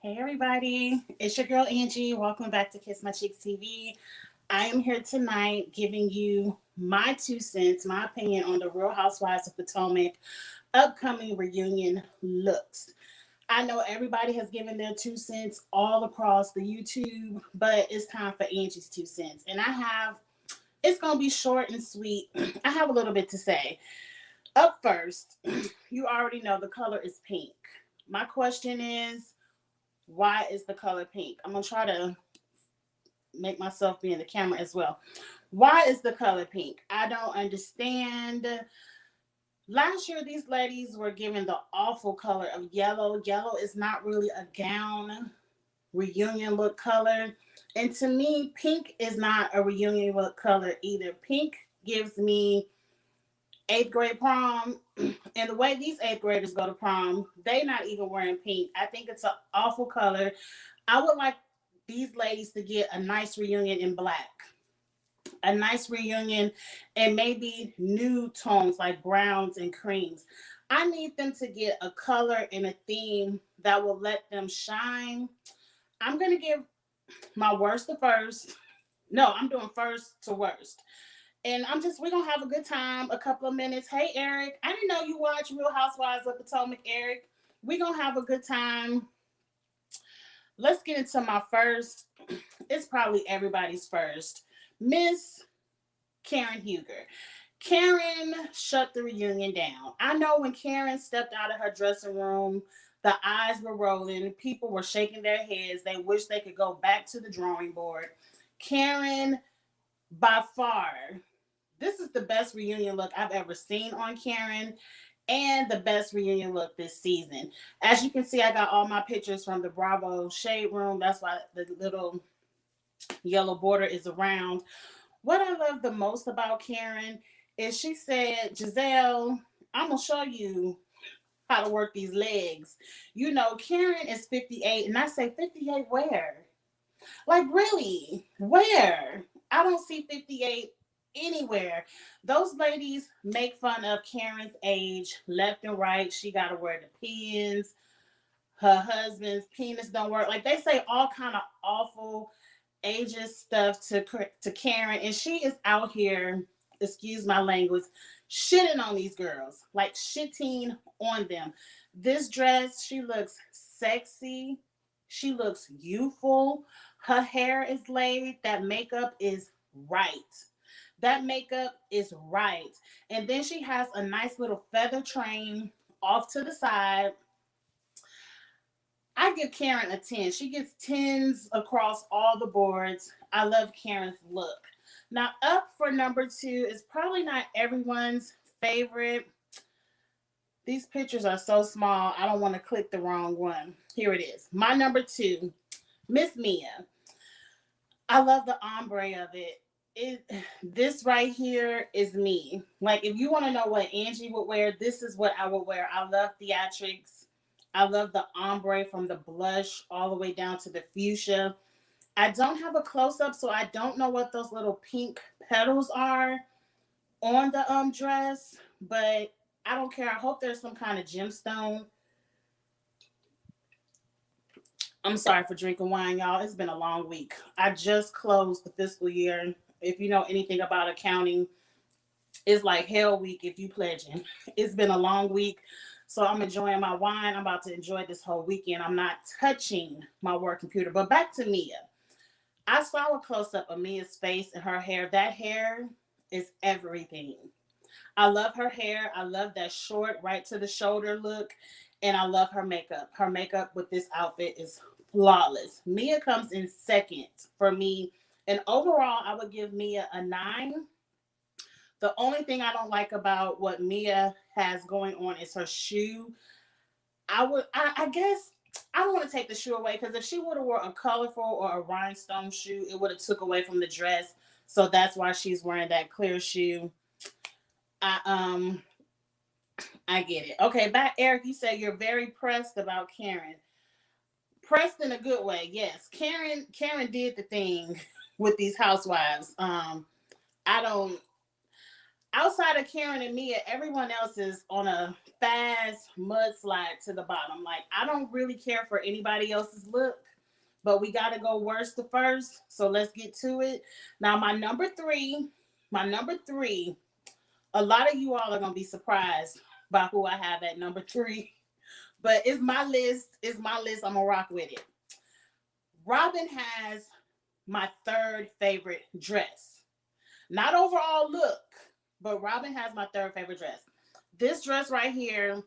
Hey everybody, it's your girl Angie. Welcome back to Kiss My Cheeks TV. I am here tonight giving you my 2 cents, my opinion on the Real Housewives of Potomac upcoming reunion looks. I know everybody has given their 2 cents all across the YouTube, but it's time for Angie's 2 cents. And it's going to be short and sweet. I have a little bit to say. Up first, you already know the color is pink. My question is, why is the color pink? I'm gonna try to make myself be in the camera as well. Why is the color pink? I don't understand. Last year, these ladies were given the awful color of yellow. Yellow is not really a gown reunion look color. And to me, pink is not a reunion look color either. Pink gives me eighth grade prom. And the way these eighth graders go to prom, they not even wearing pink. I think it's an awful color. I would like these ladies to get a nice reunion in black, a nice reunion, and maybe new tones like browns and creams. I need them to get a color and a theme that will let them shine. I'm going to give my worst to first. No, I'm doing first to worst. And we're going to have a good time, a couple of minutes. Hey, Eric, I didn't know you watch Real Housewives of Potomac, Eric. We're going to have a good time. Let's get into my first. It's probably everybody's first. Miss Karen Huger. Karen shut the reunion down. I know when Karen stepped out of her dressing room, the eyes were rolling. People were shaking their heads. They wish they could go back to the drawing board. Karen, by far, this is the best reunion look I've ever seen on Karen and the best reunion look this season. As you can see, I got all my pictures from the Bravo Shade Room. That's why the little yellow border is around. What I love the most about Karen is she said, Giselle, I'm going to show you how to work these legs. You know, Karen is 58, and I say, 58 where? Like, really? Where? I don't see 58 anywhere. Those ladies make fun of Karen's age left and right. She got to wear the pins. Her husband's penis don't work. Like, they say all kind of awful ageist stuff to Karen, and she is out here, excuse my language, shitting on these girls, like shitting on them. This dress, she looks sexy. She looks youthful. Her hair is laid. That makeup is right. That makeup is right. And then she has a nice little feather train off to the side. I give Karen a 10. She gets 10s across all the boards. I love Karen's look. Now, up for number 2 is probably not everyone's favorite. These pictures are so small, I don't want to click the wrong one. Here it is. My number 2, Miss Mia. I love the ombre of it. This right here is me. Like, if you want to know what Angie would wear, this is what I would wear. I love theatrics. I love the ombre from the blush all the way down to the fuchsia. I don't have a close-up, so I don't know what those little pink petals are on the dress, but I don't care. I hope there's some kind of gemstone. I'm sorry for drinking wine, y'all. It's been a long week. I just closed the fiscal year. If you know anything about accounting, it's like hell week if you pledging. It's been a long week. So I'm enjoying my wine. I'm about to enjoy this whole weekend. I'm not touching my work computer. But back to Mia. I saw a close up of Mia's face and her hair. That hair is everything. I love her hair. I love that short, right to the shoulder look. And I love her makeup. Her makeup with this outfit is flawless. Mia comes in second for me. And overall, I would give Mia a 9. The only thing I don't like about what Mia has going on is her shoe. I guess, I don't want to take the shoe away because if she would have wore a colorful or a rhinestone shoe, it would have took away from the dress. So that's why she's wearing that clear shoe. I I get it. Okay, back Eric, you say you're very pressed about Karen. Pressed in a good way, yes. Karen did the thing with these housewives. I don't. outside of Karen and Mia, everyone else is on a fast mudslide to the bottom. Like, I don't really care for anybody else's look, but we got to go worst to first. So let's get to it. Now, my number three, a lot of you all are going to be surprised by who I have at number three, but it's my list. It's my list. I'm going to rock with it. Robin has my third favorite dress. Not overall look, but Robin has my third favorite dress. This dress right here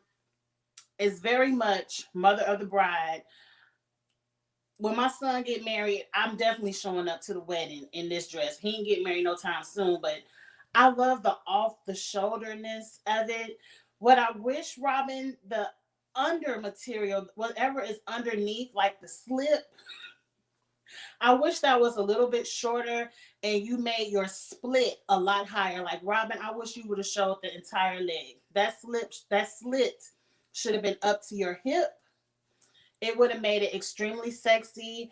is very much mother of the bride. When my son get married, I'm definitely showing up to the wedding in this dress. He ain't get married no time soon, but I love the off the shoulderness of it. What I wish, Robin, the under material, whatever is underneath, like the slip, I wish that was a little bit shorter and you made your split a lot higher. Like, Robin, I wish you would have showed the entire leg. That slit should have been up to your hip. It would have made it extremely sexy.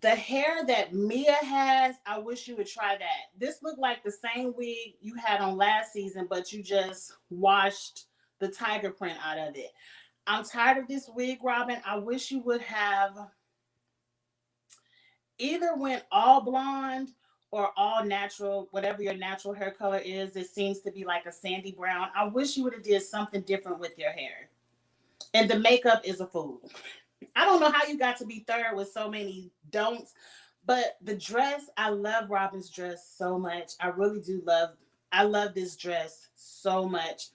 The hair that Mia has, I wish you would try that. This looked like the same wig you had on last season, but you just washed the tiger print out of it. I'm tired of this wig, Robin. I wish you would have either went all blonde or all natural, whatever your natural hair color is. It seems to be like a sandy brown. I wish you would have did something different with your hair. And the makeup is a fool. I don't know how you got to be third with so many don'ts, but the dress, I love Robin's dress so much. I really do I love this dress so much.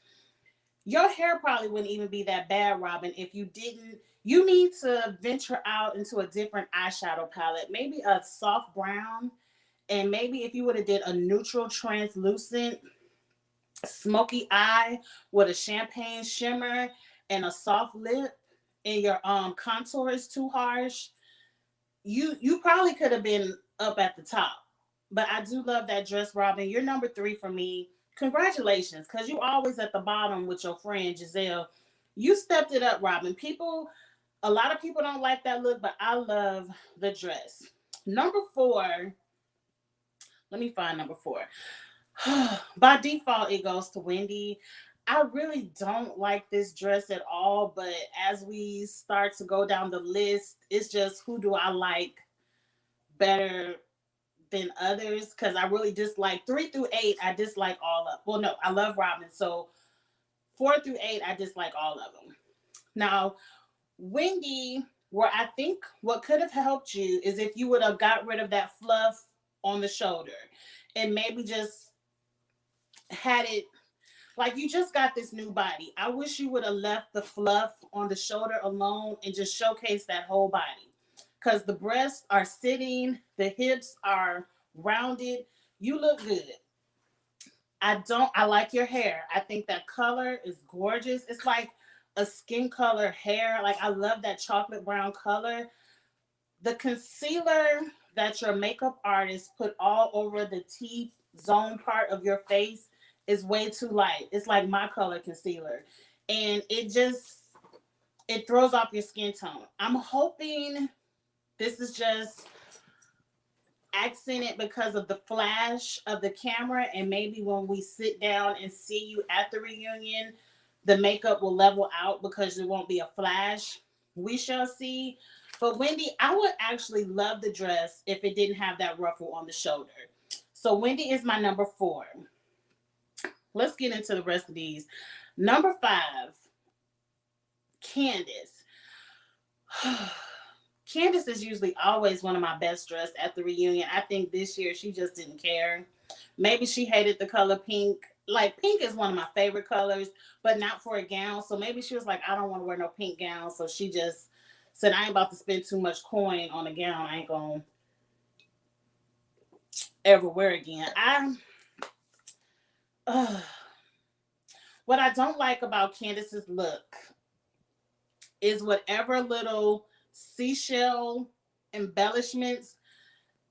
Your hair probably wouldn't even be that bad, Robin, if you didn't. You need to venture out into a different eyeshadow palette, maybe a soft brown, and maybe if you would have did a neutral translucent smoky eye with a champagne shimmer and a soft lip, and your contour is too harsh, you probably could have been up at the top. But I do love that dress, Robin. You're number three for me. Congratulations, because you always at the bottom with your friend Giselle. You stepped it up, Robin. A lot of people don't like that look, but I love the dress. Number four, let me find number four. By default, it goes to Wendy. I really don't like this dress at all, but as we start to go down the list, it's just who do I like better than others, because I really dislike 3 through 8. I dislike all of. Well, no, I love Robin. So 4 through 8, I dislike all of them. Now, Wendy, where I think what could have helped you is if you would have got rid of that fluff on the shoulder and maybe just had it like you just got this new body. I wish you would have left the fluff on the shoulder alone and just showcase that whole body. Because the breasts are sitting, the hips are rounded. You look good. I like your hair. I think that color is gorgeous. It's like a skin color hair. Like, I love that chocolate brown color. The concealer that your makeup artist put all over the T zone part of your face is way too light. It's like my color concealer. And it throws off your skin tone. I'm hoping this is just accented because of the flash of the camera, and maybe when we sit down and see you at the reunion, the makeup will level out because there won't be a flash. We shall see. But Wendy, I would actually love the dress if it didn't have that ruffle on the shoulder. So Wendy is my number 4. Let's get into the rest of these. Number 5, Candice. Candice is usually always one of my best dressed at the reunion. I think this year she just didn't care. Maybe she hated the color pink. Like, pink is one of my favorite colors, but not for a gown. So maybe she was like, I don't want to wear no pink gown. So she just said, I ain't about to spend too much coin on a gown I ain't going to ever wear again. What I don't like about Candice's look is whatever little seashell embellishments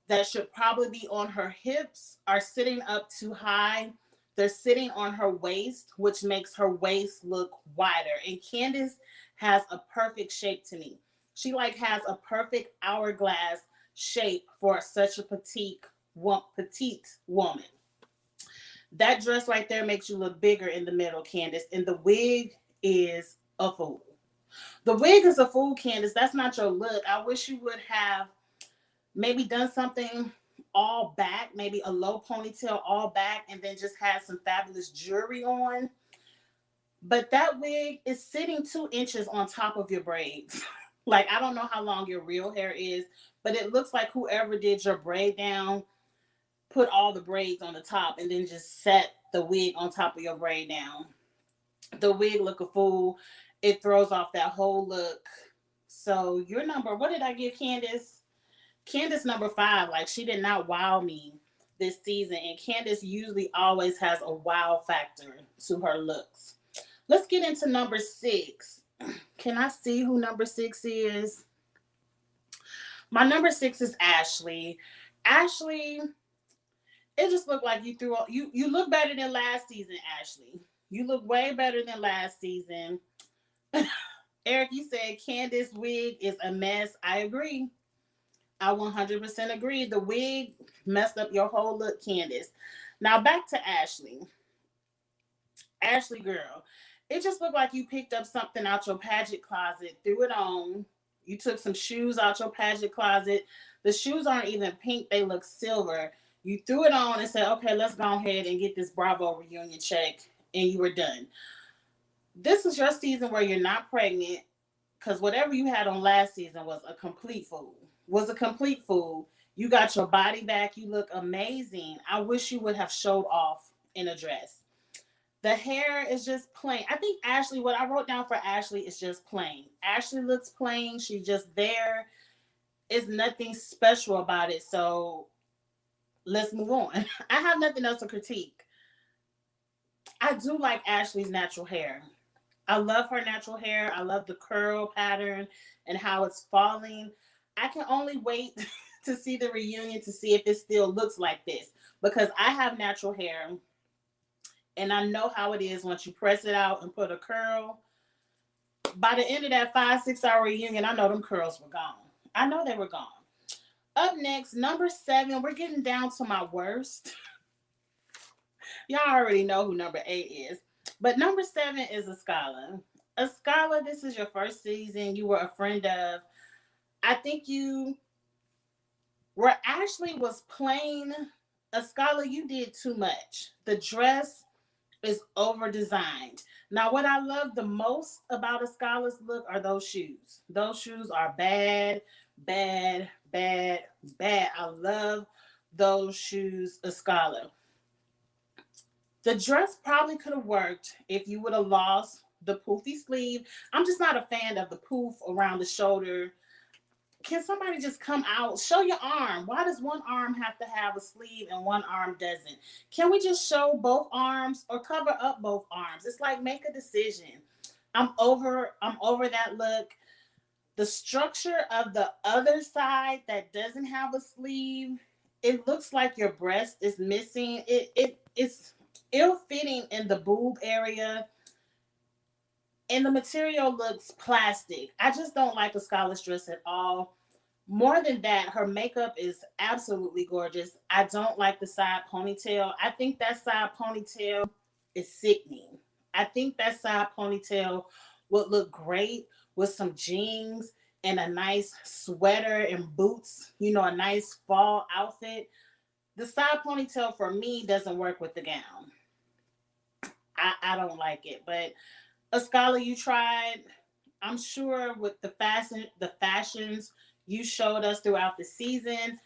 that should probably be on her hips are sitting up too high. They're sitting on her waist, which makes her waist look wider. And Candice has a perfect shape to me. She has a perfect hourglass shape for such a petite woman. That dress right there makes you look bigger in the middle, Candice. And the wig is a fool. The wig is a fool, Candice. That's not your look. I wish you would have maybe done something all back, maybe a low ponytail all back, and then just had some fabulous jewelry on. But that wig is sitting 2 inches on top of your braids. Like, I don't know how long your real hair is, but it looks like whoever did your braid down put all the braids on the top and then just set the wig on top of your braid down. The wig look a fool. It throws off that whole look. So your number, what did I give Candice? Candice number 5. Like, she did not wow me this season. And Candice usually always has a wow factor to her looks. Let's get into number 6. Can I see who number 6 is? My number 6 is Ashley. Ashley, it just looked like you threw you look better than last season, Ashley. You look way better than last season. Eric, you said Candice wig is a mess. I agree. I 100% agree. The wig messed up your whole look, Candice. Now back to Ashley. Ashley girl, it just looked like you picked up something out your pageant closet, threw it on. You took some shoes out your pageant closet. The shoes aren't even pink, they look silver. You threw it on and said, okay, let's go ahead and get this Bravo reunion check, and you were done. This is your season where you're not pregnant, because whatever you had on last season was a complete fool. You got your body back. You look amazing. I wish you would have showed off in a dress. The hair is just plain. I think Ashley, what I wrote down for Ashley is just plain. Ashley looks plain. She's just there. It's nothing special about it. So let's move on. I have nothing else to critique. I do like Ashley's natural hair. I love her natural hair. I love the curl pattern and how it's falling. I can only wait to see the reunion to see if it still looks like this, because I have natural hair and I know how it is once you press it out and put a curl. By the end of that 5-6 hour reunion, I know them curls were gone. I know they were gone. Up next, number 7, we're getting down to my worst. Y'all already know who number 8 is. But number 7 is Escala. Escala, this is your first season. You were a friend of. I think you, where Ashley was plain, Escala, you did too much. The dress is over designed. Now, what I love the most about Escala's look are those shoes. Those shoes are bad, bad, bad, bad. I love those shoes, Escala. The dress probably could have worked if you would have lost the poofy sleeve. I'm just not a fan of the poof around the shoulder. Can somebody just come out, show your arm? Why does one arm have to have a sleeve and one arm doesn't? Can we just show both arms or cover up both arms? It's like, make a decision. I'm over that look. The structure of the other side that doesn't have a sleeve, it looks like your breast is missing. It's ill-fitting in the boob area, and the material looks plastic. I just don't like a Scala's dress at all. More than that, her makeup is absolutely gorgeous. I don't like the side ponytail. I think that side ponytail is sickening. I think that side ponytail would look great with some jeans and a nice sweater and boots, a nice fall outfit. The side ponytail for me doesn't work with the gown. I don't like it. But Escala, you tried. I'm sure with the fashions you showed us throughout the season,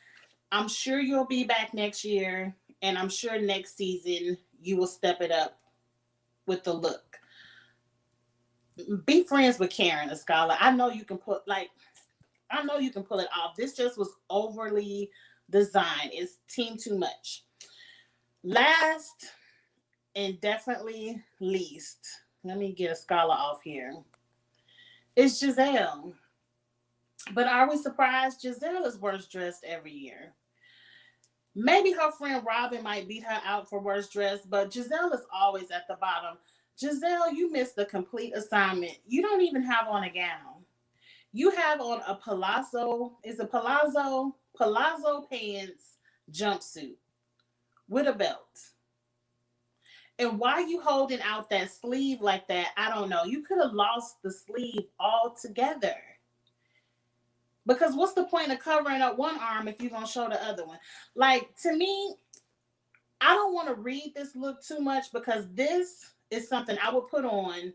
I'm sure you'll be back next year, and I'm sure next season you will step it up with the look. Be friends with Karen, Escala. I know you can pull it off. This just was overly designed. It's team too much. Last and definitely least, let me get Escala off here. It's Giselle. But are we surprised? Giselle is worst dressed every year. Maybe her friend Robin might beat her out for worst dressed, but Giselle is always at the bottom. Giselle, you missed the complete assignment. You don't even have on a gown. You have on a palazzo pants jumpsuit with a belt. And why you holding out that sleeve like that, I don't know. You could have lost the sleeve altogether. Because what's the point of covering up one arm if you're going to show the other one? Like, to me, I don't want to read this look too much because this is something I would put on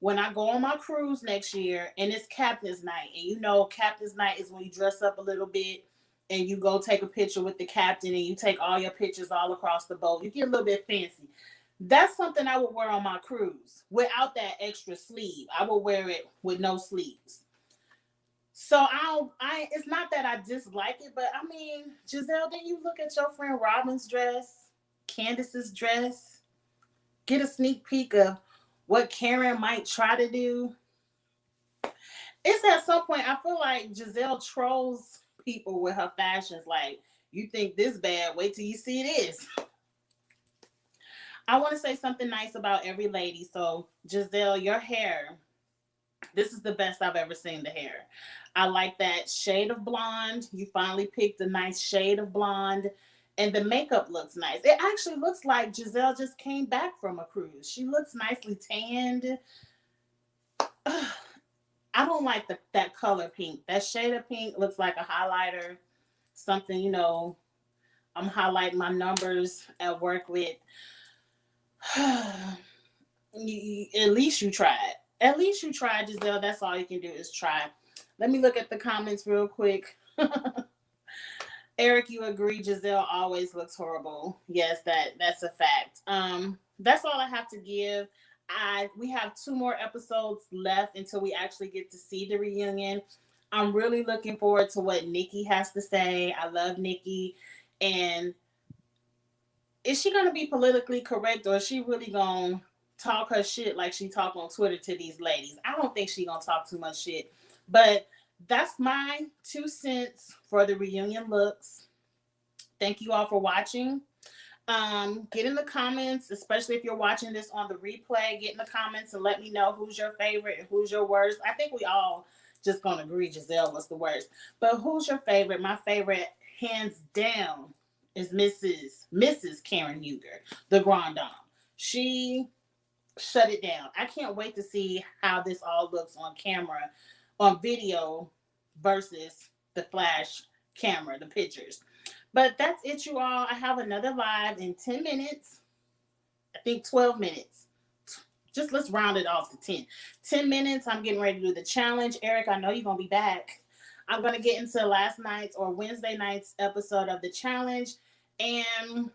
when I go on my cruise next year, and it's Captain's Night. And you know, Captain's Night is when you dress up a little bit and you go take a picture with the captain and you take all your pictures all across the boat. You get a little bit fancy. That's something I would wear on my cruise without that extra sleeve. I would wear it with no sleeves. So I it's not that I dislike it, but I mean, Giselle, didn't you look at your friend Robin's dress, Candice's dress? Get a sneak peek of what Karen might try to do. It's at some point I feel like Giselle trolls people with her fashions. Like, you think this bad? Wait till you see this. I want to say something nice about every lady. So, Giselle, your hair, this is the best I've ever seen the hair. I like that shade of blonde. You finally picked a nice shade of blonde. And the makeup looks nice. It actually looks like Giselle just came back from a cruise. She looks nicely tanned. I don't like that color pink. That shade of pink looks like a highlighter. Something, you know, I'm highlighting my numbers at work with. At least you tried. At least you tried, Giselle. That's all you can do is try. Let me look at the comments real quick. Eric, you agree Giselle always looks horrible. Yes, that's a fact. That's all I have to give. We have 2 more episodes left until we actually get to see the reunion. I'm really looking forward to what Nikki has to say. I love Nikki. And is she going to be politically correct, or is she really going to talk her shit like she talk on Twitter to these ladies? I don't think she going to talk too much shit. But that's my 2 cents for the reunion looks. Thank you all for watching. Get in the comments, especially if you're watching this on the replay. Get in the comments and let me know who's your favorite and who's your worst. I think we all just gonna agree Giselle was the worst. But who's your favorite? My favorite, hands down, is Mrs. Karen Huger, the Grand Dame. She shut it down. I can't wait to see how this all looks on camera, on video versus the flash camera, the pictures. But that's it, you all. I have another live in 10 minutes. I think 12 minutes. Just let's round it off to 10. 10 minutes, I'm getting ready to do the challenge. Eric, I know you're going to be back. I'm going to get into last night's or Wednesday night's episode of the challenge. And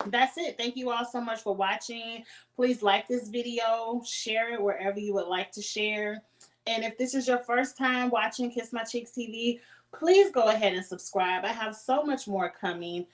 that's it. Thank you all so much for watching. Please like this video. Share it wherever you would like to share. And if this is your first time watching Kiss My Cheeks TV, please go ahead and subscribe. I have so much more coming.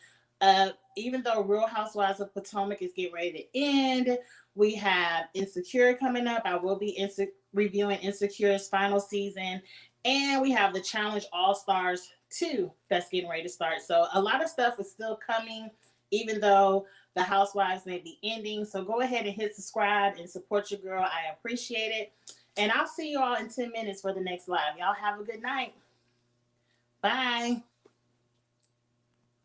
Even though Real Housewives of Potomac is getting ready to end, we have Insecure coming up. I will be reviewing Insecure's final season. And we have the Challenge All-Stars 2 that's getting ready to start. So a lot of stuff is still coming, even though the Housewives may be ending. So go ahead and hit subscribe and support your girl. I appreciate it. And I'll see you all in 10 minutes for the next live. Y'all have a good night. Bye.